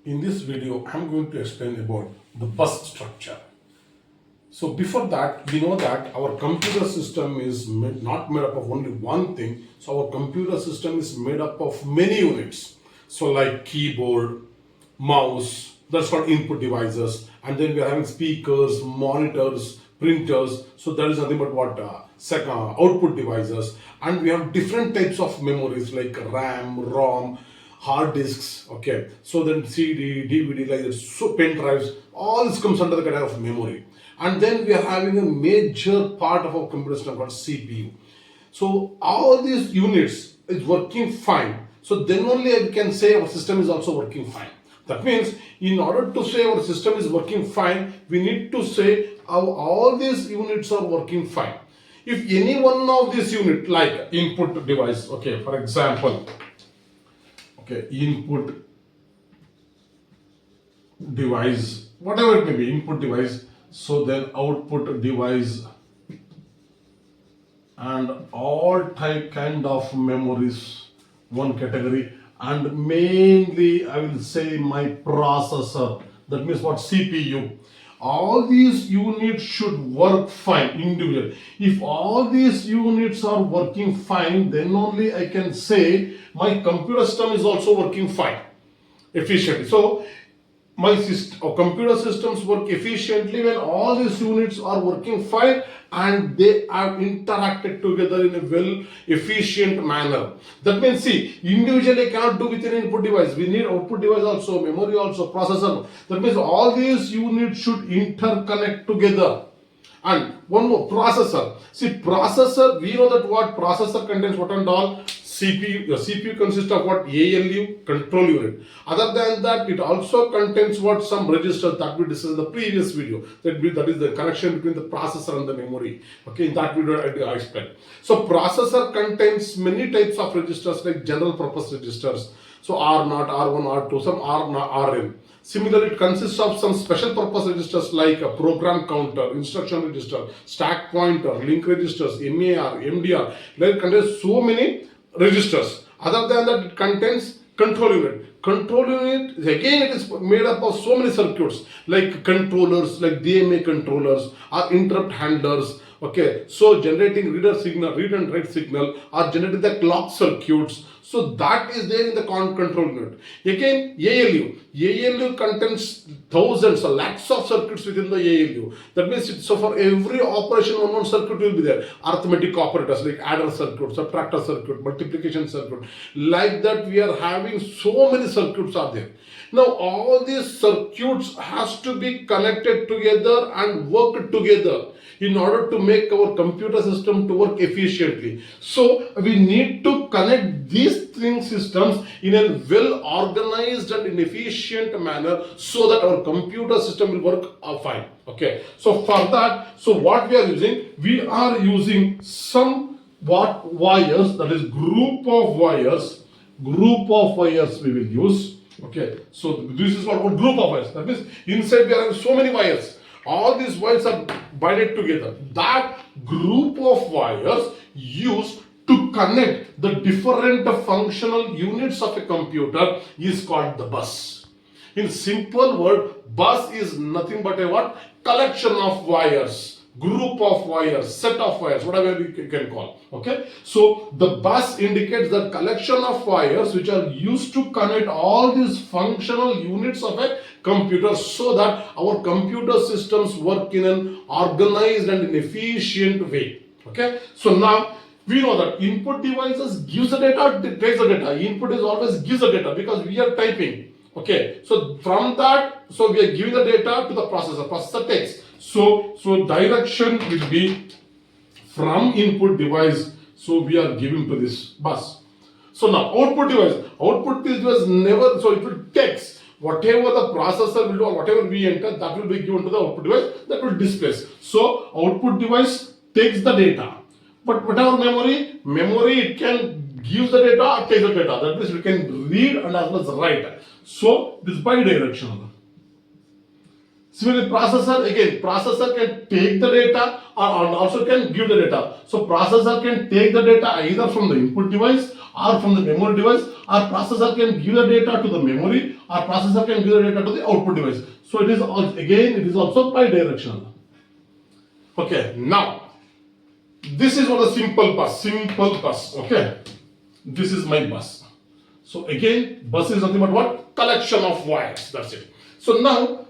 In this video, I'm going to explain about the bus structure. So before that, we know that our computer system is not made up of only one thing. So our computer system is made up of many units. So like keyboard, mouse, that's called input devices. And then we are having speakers, monitors, printers. So that is nothing but what output devices. And we have different types of memories like RAM, ROM, hard disks, okay, so then CD, DVD, like that, so pen drives, all this comes under the category of memory. And then we are having a major part of our computer system called CPU. So all these units is working fine. So then only I can say our system is also working fine. That means in order to say our system is working fine, we need to say how all these units are working fine. If any one of these unit like input device, okay, for example, okay, input device, whatever it may be, input device, so then output device and all type kind of memories, one category, and mainly I will say my processor, that means what, CPU. All these units should work fine individually. If all these units are working fine, then only I can say my computer system is also working fine, efficiently. So my system or computer systems work efficiently when all these units are working fine and they are interacted together in a well efficient manner. That means, see, individually cannot do with an input device. We need output device also, memory also, processor. That means all these units should interconnect together. And one more, processor. See, processor, we know that what processor contains what and all. CPU, the CPU consists of what? ALU, control unit. Other than that, it also contains what? Some registers that we discussed in the previous video. That is the connection between the processor and the memory. Okay, in that video I explained. So processor contains many types of registers like general purpose registers. So R0, R1, R2, some RN. Similarly, it consists of some special purpose registers like a program counter, instruction register, stack pointer, link registers, MAR, MDR. It contains so many registers. Other than that, it contains control unit. Control unit, again, it is made up of so many circuits like controllers, like DMA controllers, or interrupt handlers. Okay, so generating read and write signal, or generating the clock circuits. So that is there in the control unit. Again, ALU contains thousands or lakhs of circuits within the ALU. That means, so for every operation, one circuit will be there. Arithmetic operators like adder circuit, subtractor circuit, multiplication circuit. Like that, we are having so many circuits are there. Now, all these circuits has to be connected together and work together in order to make our computer system to work efficiently. So we need to connect these three systems in a well organized and in efficient manner so that our computer system will work fine. Okay, so for that, so what we are using some what wires, that is group of wires we will use. Okay, so this is what group of wires, that means inside there are so many wires. All these wires are binded together. That group of wires used to connect the different functional units of a computer is called the bus. In simple word, bus is nothing but a what? Collection of wires, group of wires, set of wires, whatever you can call. Okay, so the bus indicates the collection of wires which are used to connect all these functional units of a computer so that our computer systems work in an organized and an efficient way. Okay, so now we know that input devices gives the data, takes the data. Input is always gives the data because we are typing. Okay, so from that, so we are giving the data to the processor. Processor takes. So direction will be from input device. So we are giving to this bus. So now output device never. So it will text. Whatever the processor will do or whatever we enter, that will be given to the output device, that will displace. So output device takes the data. But whatever memory it can give the data or take the data. That means we can read and as well as write. So this bidirectional. Similarly, processor can take the data or also can give the data. So processor can take the data either from the input device or from the memory device, or processor can give the data to the memory, or processor can give the data to the output device. So it is also bidirectional. Okay, now this is what a simple bus. Okay, this is my bus. So again, bus is nothing but what? Collection of wires. That's it. So now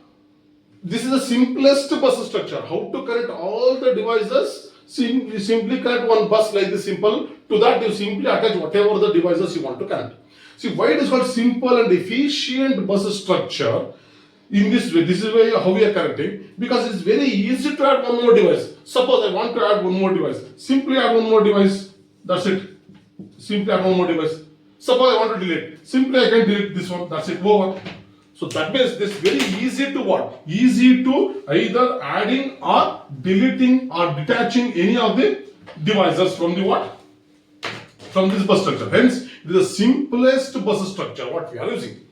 this is the simplest bus structure. How to connect all the devices? Simply connect one bus like this simple. To that you simply attach whatever the devices you want to connect. See why it is called simple and efficient bus structure. In this way, this is way how we are connecting, because it's very easy to add one more device. Suppose I want to add one more device. Simply add one more device. That's it. Simply add one more device. Suppose I want to delete. Simply I can delete this one. That's it. Over. So that means this very easy to what? Easy to either adding or deleting or detaching any of the devices from the what? From this bus structure. Hence, it is the simplest bus structure what we are using.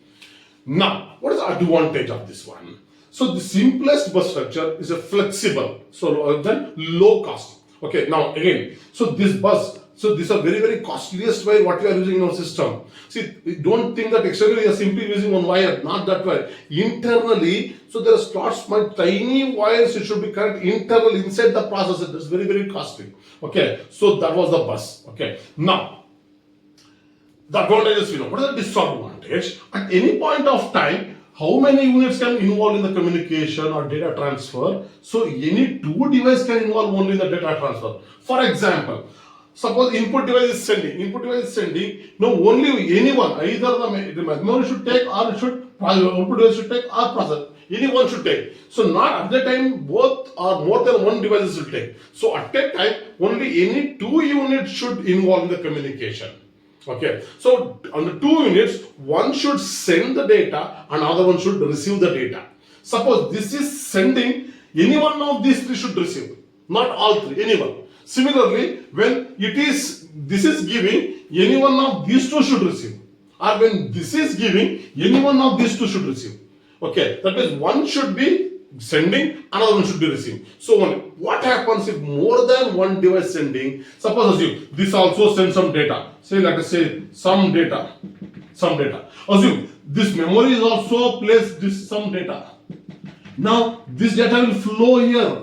Now, what is the advantage of this one? So the simplest bus structure is a flexible, so then low cost. Okay, now again, so this bus, so these are very costliest way what we are using in our system. See, don't think that externally we are simply using one wire, not that way. Internally, so there are slots, my tiny wires, it should be connected internally inside the processor. That's very costly. Okay, so that was the bus. Okay, now the advantages we know. What is the disadvantage? At any point of time, how many units can involve in the communication or data transfer? So any two devices can involve only in the data transfer. For example, suppose input device is sending. No, only anyone, either the memory should take or output device should take or processor. Anyone should take. So not at the time both or more than one device should take. So at that time only any two units should involve in the communication. Okay, so on the two units, one should send the data and other one should receive the data. Suppose this is sending, any one of these three should receive, not all three, anyone. Similarly, when this is giving, any one of these two should receive. Or when this is giving, any one of these two should receive. Okay, that means one should be sending, another one should be receiving. So what happens if more than one device sending? Suppose assume this also sends some data. Say let us say some data. Assume this memory is also placed this some data. Now this data will flow here.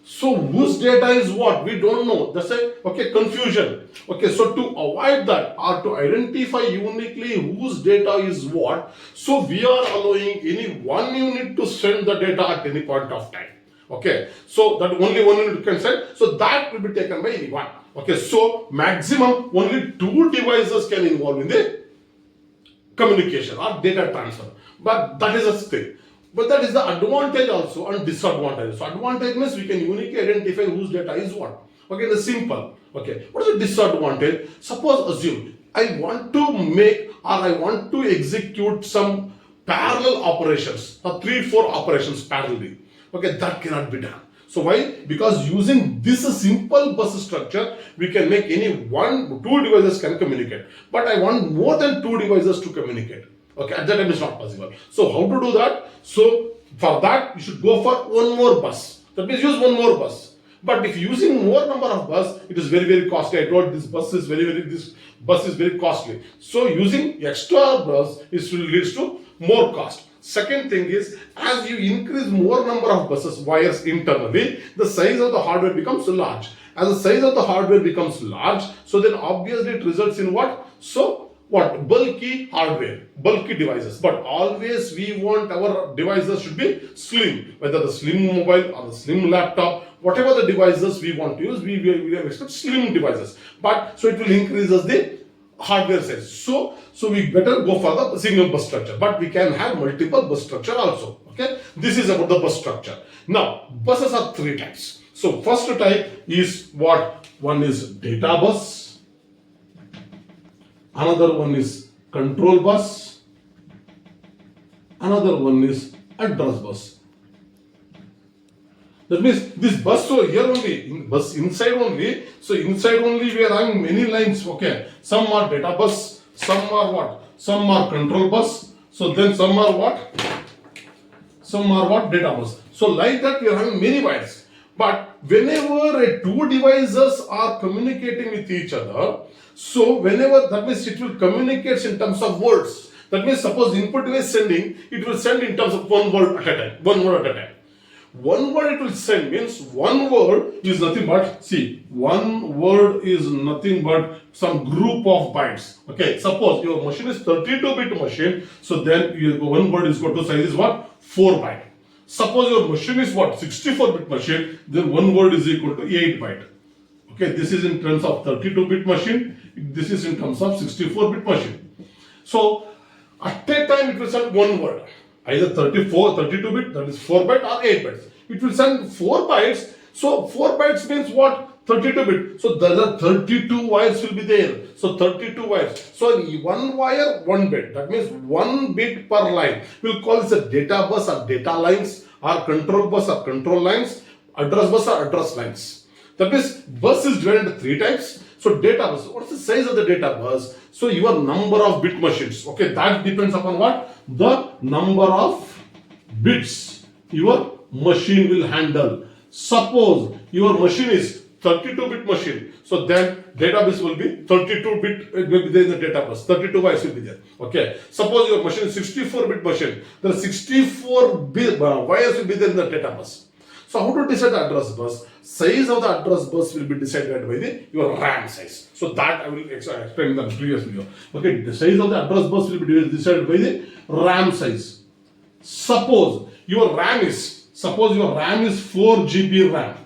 So whose data is what? We don't know. That's a confusion. Okay, so to avoid that or to identify uniquely whose data is what, so we are allowing any one unit to send the data at any point of time. Okay, so that only one unit can send, so that will be taken by anyone. Okay, so maximum only two devices can involve in the communication or data transfer. But that is a thing. But that is the advantage also and disadvantage. So advantage means we can uniquely identify whose data is what. Okay, the simple. Okay, what is the disadvantage? Suppose assume I want to make or I want to execute some parallel operations or 3-4 operations parallelly. Okay, that cannot be done. So why? Because using this simple bus structure, we can make any two devices can communicate. But I want more than two devices to communicate. Okay, at that time it's not possible. So how to do that? So for that you should go for one more bus. That means use one more bus. But if using more number of bus, it is very costly. I told this bus is very costly. So using extra bus leads to more cost. Second thing is, as you increase more number of buses, wires internally, the size of the hardware becomes large. As the size of the hardware becomes large, so then obviously it results in what? So what? Bulky hardware, bulky devices. But always we want our devices should be slim, whether the slim mobile or the slim laptop, whatever the devices we want to use, we expect slim devices. But so it will increase as the hardware size. So we better go for the single bus structure. But we can have multiple bus structure also. Okay, this is about the bus structure. Now buses are three types. So first type is what? One is data bus. Another one is control bus. Another one is address bus. That means this bus, so here only, bus inside only, so inside only we are having many lines. Okay, some are data bus, some are what? Some are control bus. So then some are what? Some are what? Data bus. So like that we are having many wires. But whenever two devices are communicating with each other, so whenever, that means it will communicate in terms of words. That means suppose input device sending, it will send in terms of one word at a time, one word at a time. One word it will send means one word is nothing but, see, one word is nothing but some group of bytes. Okay, suppose your machine is 32-bit machine, so then one word is equal to size is what? 4 byte. Suppose your machine is what? 64-bit machine, then one word is equal to 8 byte. Okay, this is in terms of 32-bit machine, this is in terms of 64-bit machine. So at a time it will send one word. Either 32-bit, that is 4 byte or 8 bytes. It will send 4 bytes. So 4 bytes means what? 32-bit. So there are 32 wires will be there. So 32 wires. So one wire, 1 bit. That means 1 bit per line. We'll call this a data bus or data lines, or control bus or control lines, address bus or address lines. That means bus is divided into 3 types. So data bus, what's the size of the data bus? So your number of bit machines. Okay, that depends upon what? The number of bits your machine will handle. Suppose your machine is 32-bit machine, so then database will be 32-bit, it will be there in the data bus, 32 wires will be there. Okay, suppose your machine is 64-bit machine, then 64 wires will be there in the data bus. So how to decide the address bus? Size of the address bus will be decided by your RAM size. So that I will explain in the previous video. Okay, the size of the address bus will be decided by the RAM size. Suppose your RAM is 4 GB RAM.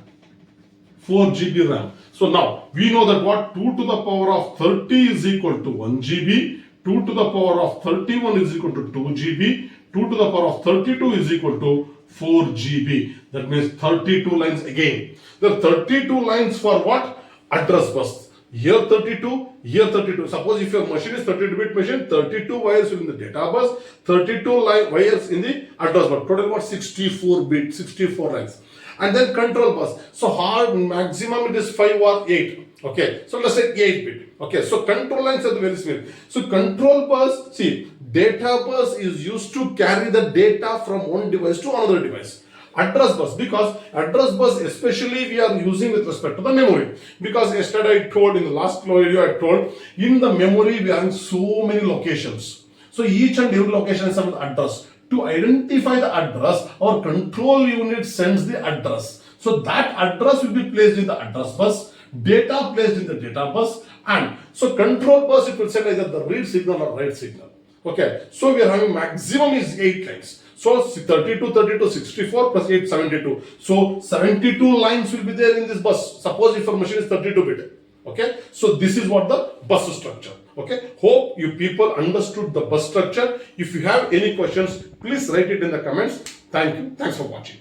4 GB RAM. So now we know that what? 2 to the power of 30 is equal to 1 GB. 2 to the power of 31 is equal to 2 GB. 2 to the power of 32 is equal to 4 GB. That means 32 lines again. The 32 lines for what? Address bus. Here 32, here 32. Suppose if your machine is 32-bit machine, 32 wires in the data bus, 32 wires in the address bus. Total what? 64 lines. And then control bus. So hard maximum it is 5 or 8. Okay, so let's say 8-bit. Okay, so control lines are very small. So control bus, see, data bus is used to carry the data from one device to another device. Address bus, because address bus especially we are using with respect to the memory. Because yesterday I told, in the last video I told, in the memory we are in so many locations. So each and every location has an address. To identify the address, our control unit sends the address. So that address will be placed in the address bus, data placed in the data bus, and so control bus it will send either the read signal or write signal. Okay, so we are having maximum is 8 lines. So 32, 64 plus 8, 72. So 72 lines will be there in this bus. Suppose if your machine is 32-bit. Okay, so this is what the bus structure. Okay, hope you people understood the bus structure. If you have any questions, please write it in the comments. Thank you. Thanks for watching.